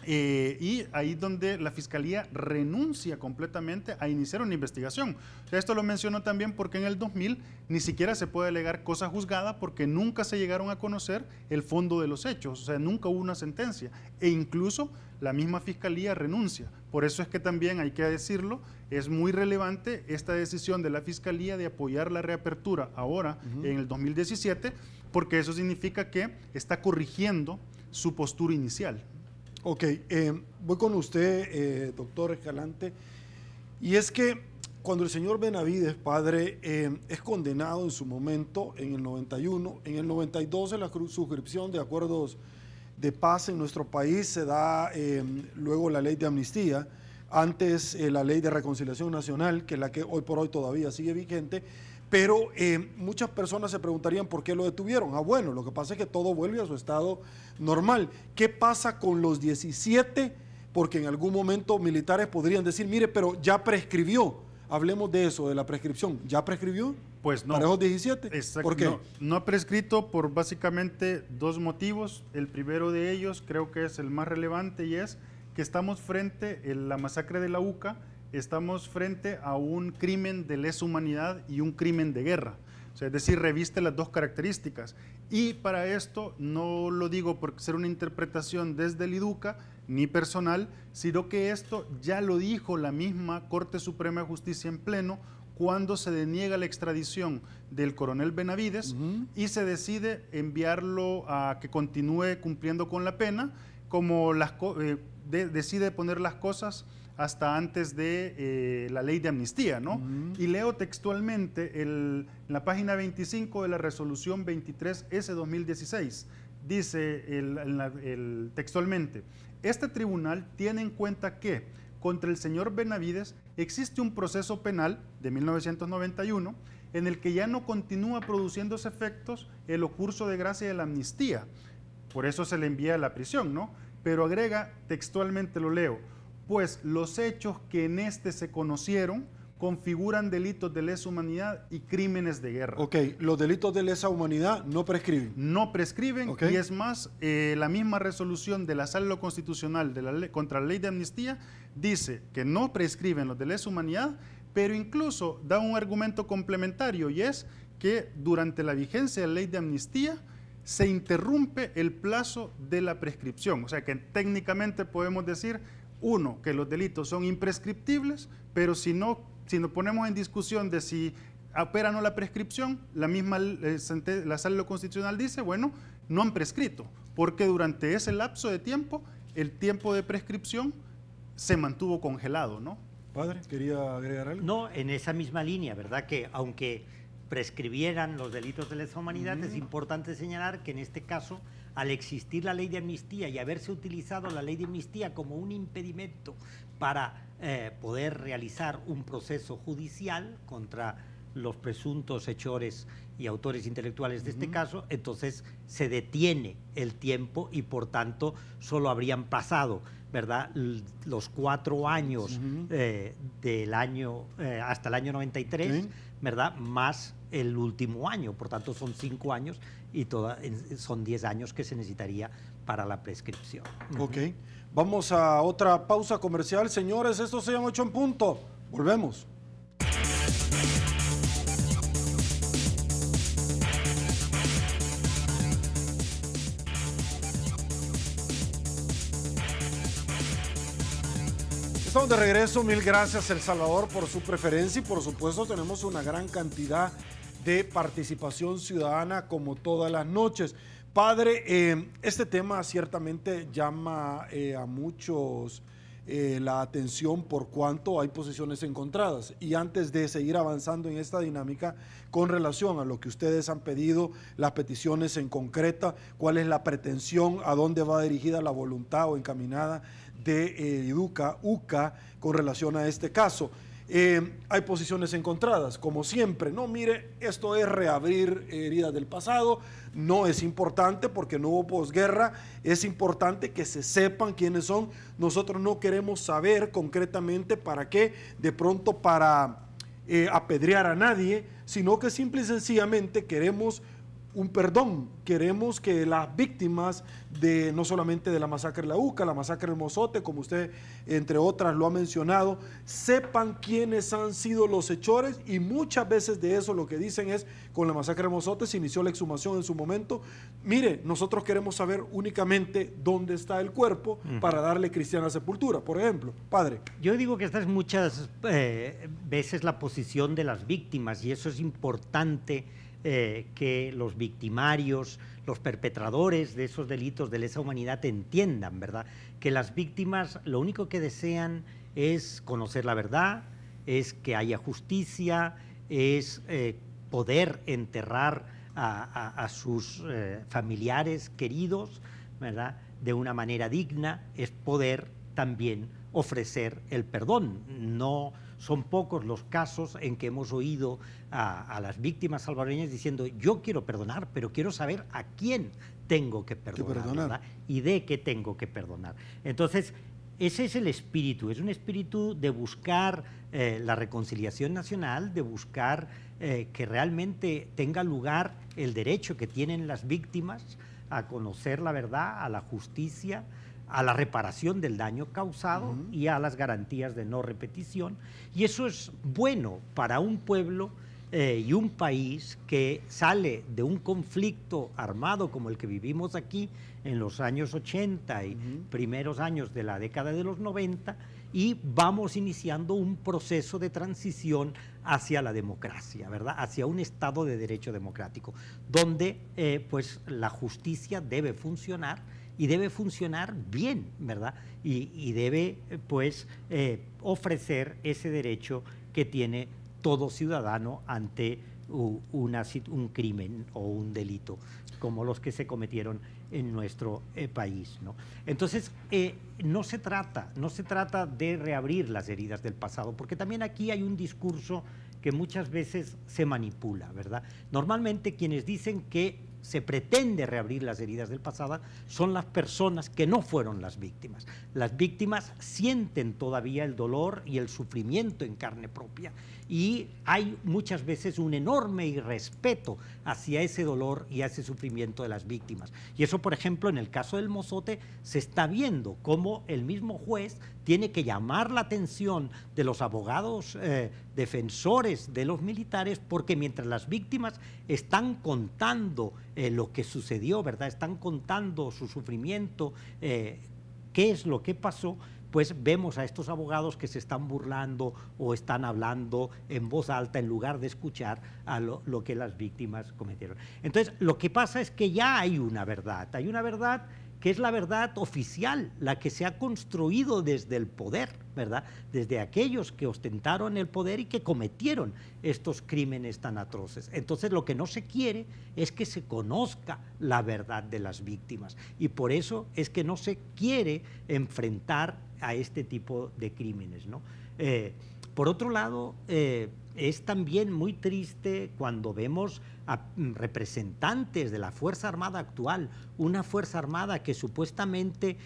y ahí donde la Fiscalía renuncia completamente a iniciar una investigación. O sea, esto lo menciono también porque en el 2000 ni siquiera se puede alegar cosa juzgada porque nunca se llegaron a conocer el fondo de los hechos, o sea, nunca hubo una sentencia e incluso la misma Fiscalía renuncia. Por eso es que también hay que decirlo, es muy relevante esta decisión de la Fiscalía de apoyar la reapertura ahora en el 2017, porque eso significa que está corrigiendo su postura inicial. Ok, voy con usted, doctor Escalante, y es que cuando el señor Benavides, padre, es condenado en su momento, en el 91, en el 92 en la suscripción de acuerdos de paz en nuestro país se da luego la ley de amnistía, antes la ley de reconciliación nacional, que es la que hoy por hoy todavía sigue vigente, pero muchas personas se preguntarían por qué lo detuvieron. Ah, bueno, lo que pasa es que todo vuelve a su estado normal. ¿Qué pasa con los 17? Porque en algún momento militares podrían decir, mire, pero ya prescribió. Hablemos de eso, de la prescripción. ¿Ya prescribió? Pues no. ¿Para esos 17? Exacto. ¿Por qué? No ha prescrito por básicamente dos motivos. El primero de ellos creo que es el más relevante y es que estamos frente a la masacre de la UCA, estamos frente a un crimen de lesa humanidad y un crimen de guerra. O sea, es decir, reviste las dos características. Y para esto no lo digo por ser una interpretación desde el IDUCA ni personal, sino que esto ya lo dijo la misma Corte Suprema de Justicia en pleno cuando se deniega la extradición del coronel Benavides y se decide enviarlo a que continúe cumpliendo con la pena, como decide poner las cosas hasta antes de la ley de amnistía, ¿no? Y leo textualmente la página 25 de la resolución 23S-2016. Dice textualmente, este tribunal tiene en cuenta que contra el señor Benavides existe un proceso penal de 1991 en el que ya no continúa produciéndose efectos el ocurso de gracia de la amnistía. Por eso se le envía a la prisión, ¿no? Pero agrega, textualmente lo leo, pues los hechos que en este se conocieron configuran delitos de lesa humanidad y crímenes de guerra. Ok, los delitos de lesa humanidad no prescriben. No prescriben, Okay. y es más, la misma resolución de la Sala Constitucional de la contra la ley de amnistía dice que no prescriben los de lesa humanidad, pero incluso da un argumento complementario, y es que durante la vigencia de la ley de amnistía se interrumpe el plazo de la prescripción. O sea que técnicamente podemos decir, uno, que los delitos son imprescriptibles, pero si nos ponemos en discusión de si opera o no la prescripción, la Sala Constitucional dice, bueno, no han prescrito, porque durante ese lapso de tiempo, el tiempo de prescripción se mantuvo congelado, ¿no? Padre, ¿quería agregar algo? No, en esa misma línea, ¿verdad? Que aunque prescribieran los delitos de lesa humanidad, es importante señalar que en este caso, al existir la ley de amnistía y haberse utilizado la ley de amnistía como un impedimento para poder realizar un proceso judicial contra los presuntos hechores y autores intelectuales de este caso, entonces se detiene el tiempo y por tanto solo habrían pasado, ¿verdad?, los 4 años del año hasta el año 93, ¿sí?, ¿verdad?, más el último año, por tanto son 5 años y son 10 años que se necesitaría para la prescripción. Ok, vamos a otra pausa comercial, señores, esto se llama 8 en punto, volvemos. Estamos de regreso, mil gracias El Salvador por su preferencia y por supuesto tenemos una gran cantidad de participación ciudadana como todas las noches. Padre, este tema ciertamente llama a muchos la atención por cuanto hay posiciones encontradas. Y antes de seguir avanzando en esta dinámica, con relación a lo que ustedes han pedido, las peticiones en concreta, cuál es la pretensión, a dónde va dirigida la voluntad o encaminada de UCA con relación a este caso. Hay posiciones encontradas, como siempre. No, mire, esto es reabrir heridas del pasado, no es importante porque no hubo posguerra, es importante que se sepan quiénes son. Nosotros no queremos saber concretamente para qué, de pronto para apedrear a nadie, sino que simple y sencillamente queremos un perdón, queremos que las víctimas de no solamente de la masacre de la UCA, la masacre del Mozote, como usted entre otras lo ha mencionado, sepan quiénes han sido los hechores, y muchas veces de eso lo que dicen es, con la masacre del Mozote se inició la exhumación en su momento, mire, nosotros queremos saber únicamente dónde está el cuerpo para darle cristiana sepultura, por ejemplo. Padre. Yo digo que esta es muchas veces la posición de las víctimas, y eso es importante que los victimarios, los perpetradores de esos delitos de lesa humanidad entiendan, ¿verdad? Que las víctimas lo único que desean es conocer la verdad, es que haya justicia, es poder enterrar a sus familiares queridos, ¿verdad?, de una manera digna, es poder también ofrecer el perdón. No son pocos los casos en que hemos oído a las víctimas salvadoreñas diciendo, yo quiero perdonar, pero quiero saber a quién tengo que perdonar, ¿verdad?, y de qué tengo que perdonar. Entonces, ese es el espíritu, es un espíritu de buscar la reconciliación nacional, de buscar que realmente tenga lugar el derecho que tienen las víctimas a conocer la verdad, a la justicia, a la reparación del daño causado y a las garantías de no repetición. Y eso es bueno para un pueblo y un país que sale de un conflicto armado como el que vivimos aquí en los años 80 y primeros años de la década de los 90, y vamos iniciando un proceso de transición hacia la democracia, ¿verdad?, hacia un Estado de Derecho democrático, donde pues la justicia debe funcionar, y debe funcionar bien, ¿verdad? Y debe, pues, ofrecer ese derecho que tiene todo ciudadano ante un crimen o un delito como los que se cometieron en nuestro país, ¿no? Entonces, no se trata de reabrir las heridas del pasado, porque también aquí hay un discurso que muchas veces se manipula, ¿verdad? Normalmente quienes dicen que se pretende reabrir las heridas del pasado son las personas que no fueron las víctimas. Las víctimas sienten todavía el dolor y el sufrimiento en carne propia, y hay muchas veces un enorme irrespeto hacia ese dolor y a ese sufrimiento de las víctimas. Y eso, por ejemplo, en el caso del Mozote se está viendo cómo el mismo juez tiene que llamar la atención de los abogados defensores de los militares, porque mientras las víctimas están contando lo que sucedió, ¿verdad? Están contando su sufrimiento, qué es lo que pasó, pues vemos a estos abogados que se están burlando o están hablando en voz alta en lugar de escuchar a lo que las víctimas cometieron. Entonces, lo que pasa es que ya hay una verdad que es la verdad oficial, la que se ha construido desde el poder, ¿verdad? Desde aquellos que ostentaron el poder y que cometieron estos crímenes tan atroces. Entonces, lo que no se quiere es que se conozca la verdad de las víctimas, y por eso es que no se quiere enfrentar a este tipo de crímenes, ¿no? Por otro lado, es también muy triste cuando vemos a representantes de la Fuerza Armada actual, una Fuerza Armada que supuestamente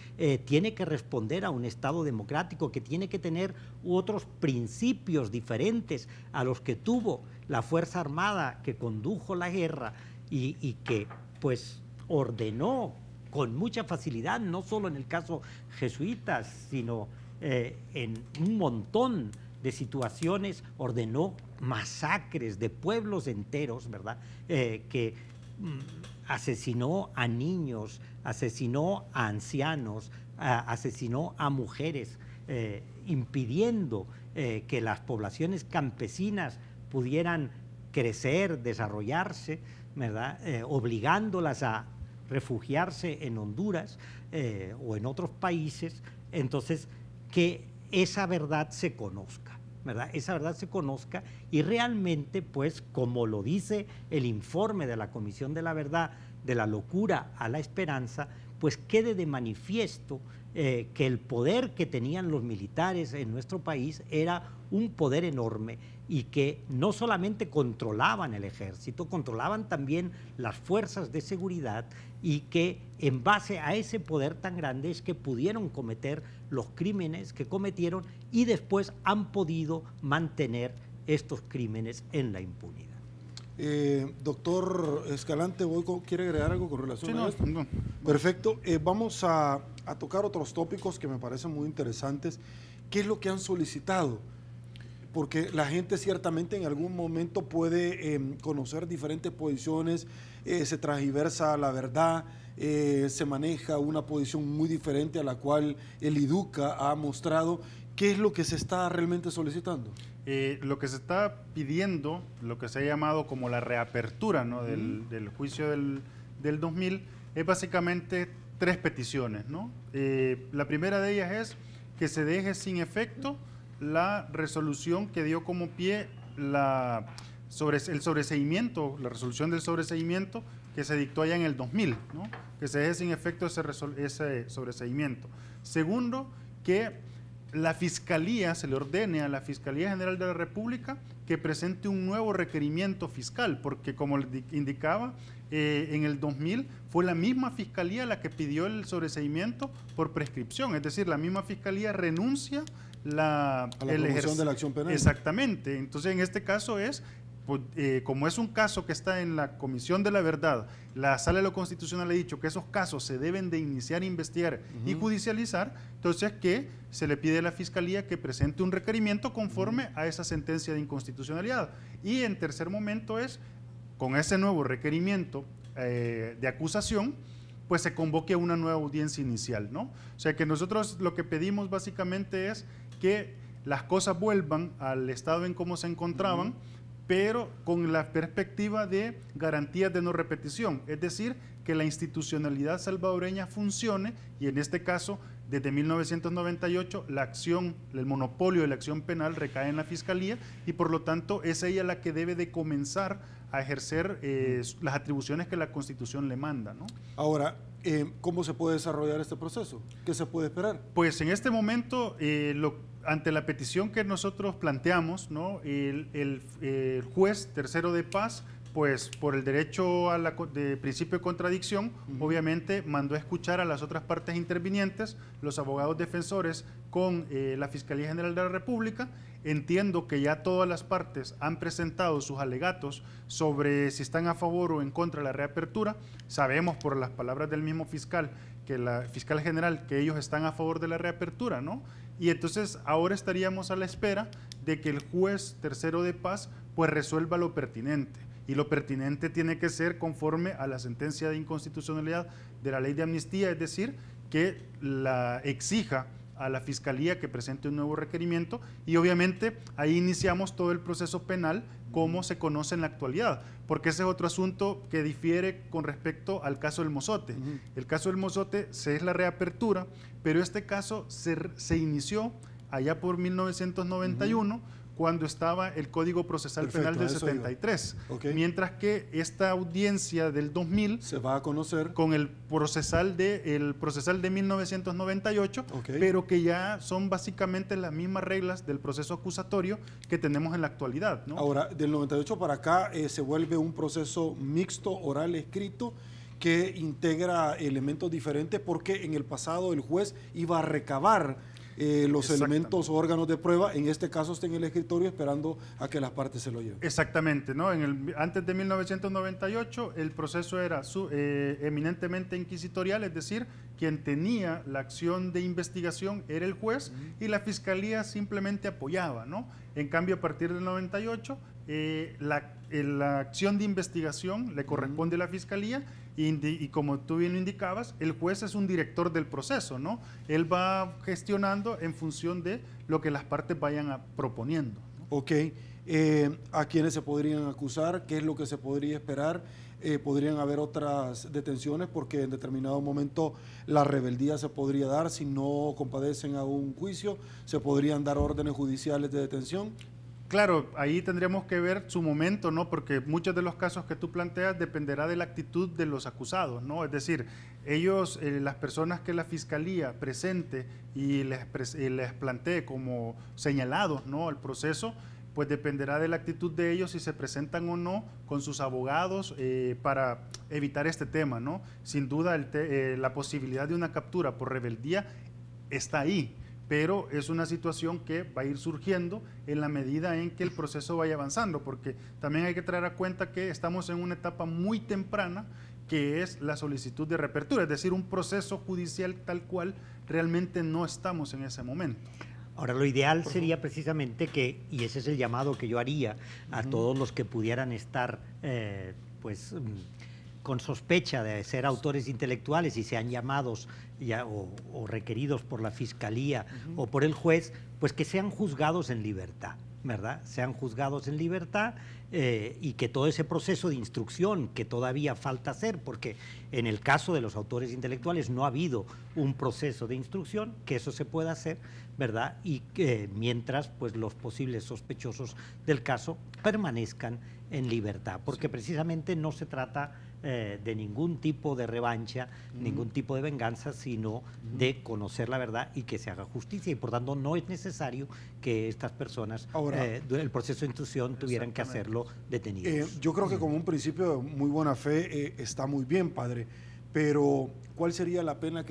tiene que responder a un Estado democrático, que tiene que tener otros principios diferentes a los que tuvo la Fuerza Armada que condujo la guerra y que pues ordenó con mucha facilidad, no solo en el caso jesuitas, sino en un montón de situaciones, ordenó masacres de pueblos enteros, ¿verdad? Que asesinó a niños, asesinó a ancianos, asesinó a mujeres, impidiendo que las poblaciones campesinas pudieran crecer, desarrollarse, ¿verdad? Obligándolas a refugiarse en Honduras o en otros países. Entonces, que esa verdad se conozca, ¿verdad? Esa verdad se conozca y realmente, pues, como lo dice el informe de la Comisión de la Verdad, de la locura a la esperanza, pues quede de manifiesto que el poder que tenían los militares en nuestro país era un poder enorme, y que no solamente controlaban el ejército, controlaban también las fuerzas de seguridad, y que en base a ese poder tan grande es que pudieron cometer los crímenes que cometieron y después han podido mantener estos crímenes en la impunidad. Doctor Escalante, ¿quiere agregar algo con relación a esto? No. Perfecto. Vamos a tocar otros tópicos que me parecen muy interesantes. ¿Qué es lo que han solicitado? Porque la gente ciertamente en algún momento puede conocer diferentes posiciones, se transgiversa la verdad, se maneja una posición muy diferente a la cual el IDUCA ha mostrado. ¿Qué es lo que se está realmente solicitando? Lo que se está pidiendo, lo que se ha llamado como la reapertura, ¿no? del juicio del 2000, es básicamente 3 peticiones, ¿no? La primera de ellas es que se deje sin efecto la resolución que dio como pie sobre el sobreseimiento, la resolución del sobreseimiento que se dictó allá en el 2000, ¿no? Que se deje sin efecto ese sobreseimiento. Segundo, que la Fiscalía, se le ordene a la Fiscalía General de la República que presente un nuevo requerimiento fiscal, porque como le indicaba, en el 2000 fue la misma Fiscalía la que pidió el sobreseimiento por prescripción, es decir, la misma Fiscalía renuncia a la promoción de la acción penal. Exactamente. Entonces, en este caso es, pues, como es un caso que está en la Comisión de la Verdad, la Sala de lo Constitucional ha dicho que esos casos se deben de iniciar, investigar y judicializar, entonces que se le pide a la Fiscalía que presente un requerimiento conforme a esa sentencia de inconstitucionalidad. Y en tercer momento es, con ese nuevo requerimiento de acusación, pues se convoque a una nueva audiencia inicial, ¿no? O sea que nosotros lo que pedimos básicamente es que las cosas vuelvan al estado en cómo se encontraban, pero con la perspectiva de garantías de no repetición, es decir, que la institucionalidad salvadoreña funcione y en este caso desde 1998 la acción, el monopolio de la acción penal recae en la Fiscalía y por lo tanto es ella la que debe de comenzar a ejercer las atribuciones que la Constitución le manda, ¿no? Ahora, ¿cómo se puede desarrollar este proceso? ¿Qué se puede esperar? Pues en este momento, ante la petición que nosotros planteamos, ¿no? el juez tercero de paz, pues por el derecho de principio de contradicción, obviamente mandó a escuchar a las otras partes intervinientes, los abogados defensores con la Fiscalía General de la República. Entiendo que ya todas las partes han presentado sus alegatos sobre si están a favor o en contra de la reapertura. Sabemos por las palabras del mismo fiscal, que la fiscal general, que ellos están a favor de la reapertura, ¿no? Y entonces ahora estaríamos a la espera de que el juez tercero de paz pues resuelva lo pertinente. Y lo pertinente tiene que ser conforme a la sentencia de inconstitucionalidad de la ley de amnistía, es decir, que la exija a la Fiscalía que presente un nuevo requerimiento y obviamente ahí iniciamos todo el proceso penal como se conoce en la actualidad, porque ese es otro asunto que difiere con respecto al caso del Mozote. El caso del Mozote es la reapertura, pero este caso se inició allá por 1991, cuando estaba el Código Procesal Penal del 73, mientras que esta audiencia del 2000 se va a conocer con el procesal de 1998, pero que ya son básicamente las mismas reglas del proceso acusatorio que tenemos en la actualidad, ¿no? Ahora, del 98 para acá se vuelve un proceso mixto, oral, escrito, que integra elementos diferentes porque en el pasado el juez iba a recabar los elementos o órganos de prueba, en este caso está en el escritorio esperando a que las partes se lo lleven. Exactamente, ¿no? Antes de 1998 el proceso era eminentemente inquisitorial, es decir, quien tenía la acción de investigación era el juez y la Fiscalía simplemente apoyaba, ¿no? En cambio, a partir del 98, la acción de investigación le corresponde a la Fiscalía y como tú bien lo indicabas, el juez es un director del proceso, ¿no? Él va gestionando en función de lo que las partes vayan proponiendo, ¿no? Ok, ¿a quiénes se podrían acusar? ¿Qué es lo que se podría esperar? Podrían haber otras detenciones porque en determinado momento la rebeldía se podría dar si no compadecen a un juicio, se podrían dar órdenes judiciales de detención. Claro, ahí tendríamos que ver su momento, ¿no? Porque muchos de los casos que tú planteas dependerá de la actitud de los acusados, ¿no? Es decir, ellos, las personas que la Fiscalía presente y les plantee como señalados, ¿no? El proceso, pues dependerá de la actitud de ellos si se presentan o no con sus abogados para evitar este tema, ¿no? Sin duda la posibilidad de una captura por rebeldía está ahí, pero es una situación que va a ir surgiendo en la medida en que el proceso vaya avanzando, porque también hay que traer a cuenta que estamos en una etapa muy temprana, que es la solicitud de reapertura, es decir, un proceso judicial tal cual realmente no estamos en ese momento. Ahora, lo ideal sería precisamente que, y ese es el llamado que yo haría a todos los que pudieran estar, con sospecha de ser autores intelectuales y sean llamados ya, o requeridos por la Fiscalía o por el juez, pues que sean juzgados en libertad, ¿verdad? Sean juzgados en libertad y que todo ese proceso de instrucción que todavía falta hacer, porque en el caso de los autores intelectuales no ha habido un proceso de instrucción, que eso se pueda hacer, ¿verdad? Y que mientras pues los posibles sospechosos del caso permanezcan en libertad, porque precisamente no se trata de ningún tipo de revancha, ningún tipo de venganza, sino de conocer la verdad y que se haga justicia, y por tanto no es necesario que estas personas, el proceso de instrucción, tuvieran que hacerlo detenidos. Yo creo que como un principio de muy buena fe está muy bien, padre, pero ¿cuál sería la pena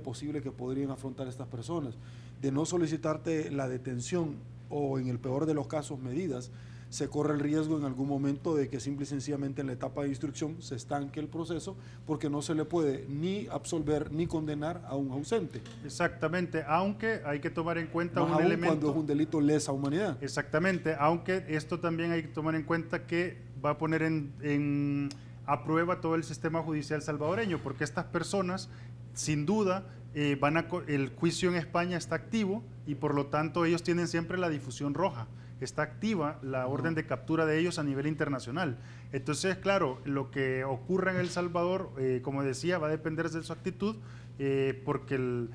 posible que podrían afrontar estas personas? De no solicitarte la detención o en el peor de los casos medidas, se corre el riesgo en algún momento de que simple y sencillamente en la etapa de instrucción se estanque el proceso porque no se le puede ni absolver ni condenar a un ausente. Exactamente, aunque hay que tomar en cuenta un elemento cuando es un delito lesa humanidad. Exactamente, aunque esto también hay que tomar en cuenta que va a poner a prueba todo el sistema judicial salvadoreño, porque estas personas sin duda el juicio en España está activo y por lo tanto ellos tienen siempre la difusión roja. Está activa la orden de captura de ellos a nivel internacional. Entonces, claro, lo que ocurra en El Salvador, como decía, va a depender de su actitud, porque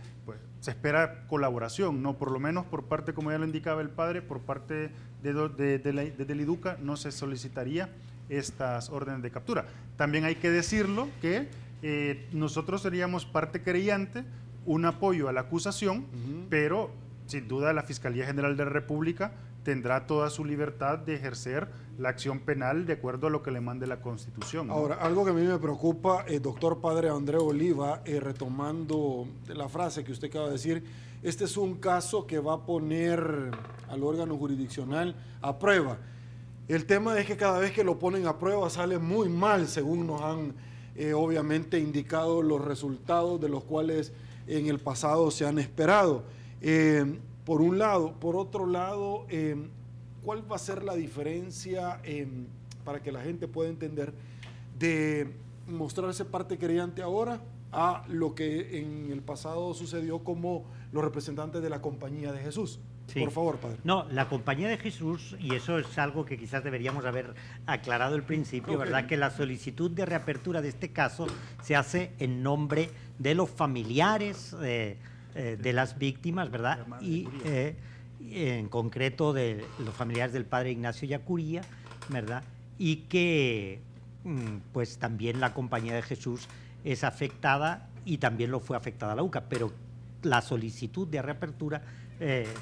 se espera colaboración, ¿no? Por lo menos por parte, como ya lo indicaba el padre, por parte del IDUCA no se solicitaría estas órdenes de captura. También hay que decirlo que nosotros seríamos parte querellante, un apoyo a la acusación, pero sin duda la Fiscalía General de la República tendrá toda su libertad de ejercer la acción penal de acuerdo a lo que le mande la Constitución, ¿no? Ahora, algo que a mí me preocupa, doctor padre André Oliva, retomando la frase que usted acaba de decir, este es un caso que va a poner al órgano jurisdiccional a prueba. El tema es que cada vez que lo ponen a prueba sale muy mal, según nos han obviamente indicado los resultados de los cuales en el pasado se han esperado. Por un lado. Por otro lado, ¿cuál va a ser la diferencia para que la gente pueda entender de mostrarse parte querellante ahora a lo que en el pasado sucedió como los representantes de la Compañía de Jesús? Sí. Por favor, padre. No, la Compañía de Jesús, y eso es algo que quizás deberíamos haber aclarado al principio, ¿verdad? Que la solicitud de reapertura de este caso se hace en nombre de los familiares de las víctimas, ¿verdad? Y en concreto de los familiares del padre Ignacio Yacuría, ¿verdad? Y que pues también la Compañía de Jesús es afectada y también lo fue afectada la UCA, pero la solicitud de reapertura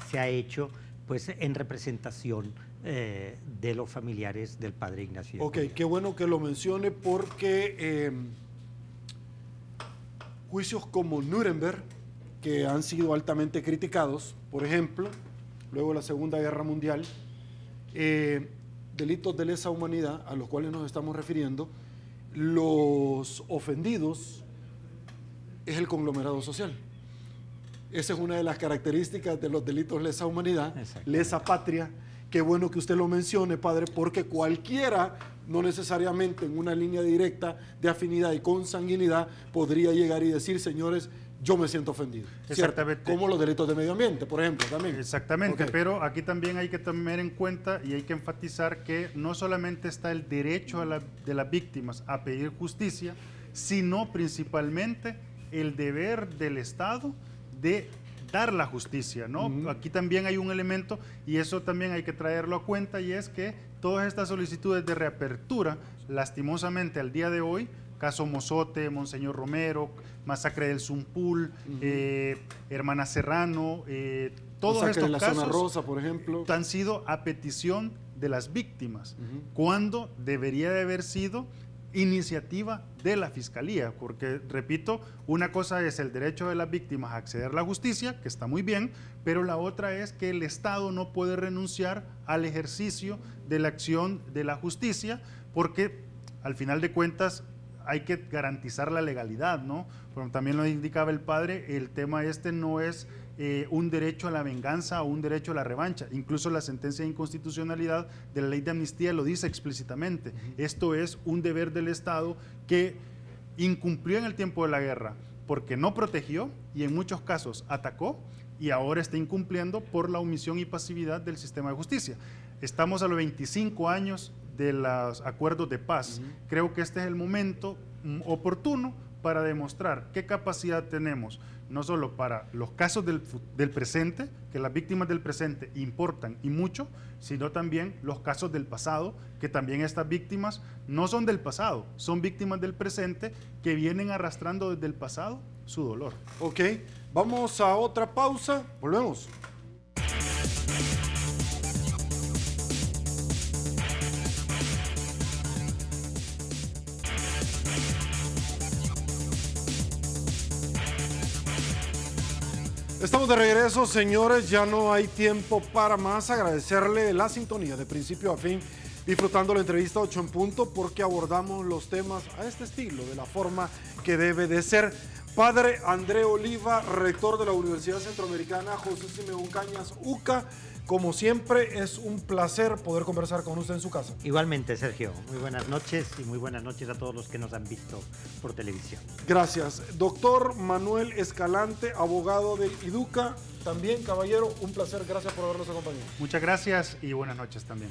se ha hecho pues en representación de los familiares del padre Ignacio Yacuría. Ok, qué bueno que lo mencione porque juicios como Nuremberg, que han sido altamente criticados, por ejemplo, luego de la Segunda Guerra Mundial, delitos de lesa humanidad a los cuales nos estamos refiriendo, los ofendidos es el conglomerado social. Esa es una de las características de los delitos lesa humanidad, lesa patria. Qué bueno que usted lo mencione, padre, porque cualquiera, no necesariamente en una línea directa de afinidad y consanguinidad, podría llegar y decir, señores, yo me siento ofendido. Exactamente. Como los delitos de medio ambiente, por ejemplo, también. Exactamente, pero aquí también hay que tener en cuenta y hay que enfatizar que no solamente está el derecho de las víctimas a pedir justicia, sino principalmente el deber del Estado de dar la justicia, ¿no? Aquí también hay un elemento y eso también hay que traerlo a cuenta, y es que todas estas solicitudes de reapertura, lastimosamente al día de hoy, caso Mozote, Monseñor Romero, masacre del Zumpul, Hermana Serrano, todos estos de la casos Zona Rosa, por ejemplo, han sido a petición de las víctimas, cuando debería de haber sido iniciativa de la Fiscalía, porque, repito, una cosa es el derecho de las víctimas a acceder a la justicia, que está muy bien, pero la otra es que el Estado no puede renunciar al ejercicio de la acción de la justicia, porque al final de cuentas hay que garantizar la legalidad, ¿no? Como también lo indicaba el padre, el tema no es un derecho a la venganza o un derecho a la revancha. Incluso la sentencia de inconstitucionalidad de la ley de amnistía lo dice explícitamente. Esto es un deber del Estado que incumplió en el tiempo de la guerra porque no protegió y en muchos casos atacó, y ahora está incumpliendo por la omisión y pasividad del sistema de justicia. Estamos a los 25 años de los acuerdos de paz. Creo que este es el momento oportuno para demostrar qué capacidad tenemos, no solo para los casos del presente, que las víctimas del presente importan y mucho, sino también los casos del pasado, que también estas víctimas no son del pasado, son víctimas del presente que vienen arrastrando desde el pasado su dolor. Ok, vamos a otra pausa, volvemos. Estamos de regreso, señores, ya no hay tiempo para más. Agradecerle la sintonía de principio a fin, disfrutando la entrevista 8 en punto, porque abordamos los temas a este estilo, de la forma que debe de ser. Padre André Oliva, rector de la Universidad Centroamericana José Simeón Cañas, UCA, como siempre es un placer poder conversar con usted en su casa. Igualmente, Sergio, muy buenas noches y muy buenas noches a todos los que nos han visto por televisión. Gracias. Doctor Manuel Escalante, abogado del IDUCA, también, caballero, un placer, gracias por habernos acompañado. Muchas gracias y buenas noches también.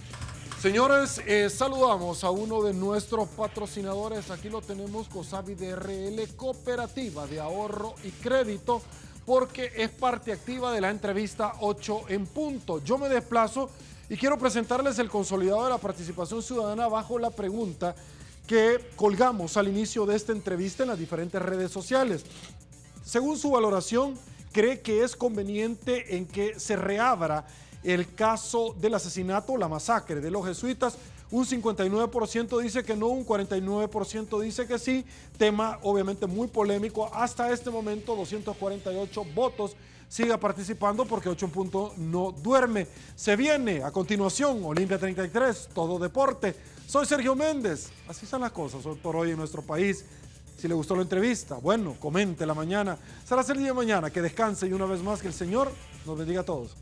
Señores, saludamos a uno de nuestros patrocinadores. Aquí lo tenemos, COSAVI DRL, Cooperativa de Ahorro y Crédito, porque es parte activa de la entrevista 8 en punto. Yo me desplazo y quiero presentarles el consolidado de la participación ciudadana bajo la pregunta que colgamos al inicio de esta entrevista en las diferentes redes sociales. Según su valoración, ¿cree que es conveniente en que se reabra el caso del asesinato o la masacre de los jesuitas? Un 59% dice que no, un 49% dice que sí. Tema obviamente muy polémico. Hasta este momento 248 votos. Siga participando porque 8 en punto no duerme. Se viene a continuación Olimpia 33, todo deporte. Soy Sergio Méndez. Así son las cosas hoy por hoy en nuestro país. Si le gustó la entrevista, bueno, comente la mañana. Será el día de mañana. Que descanse y una vez más que el Señor nos bendiga a todos.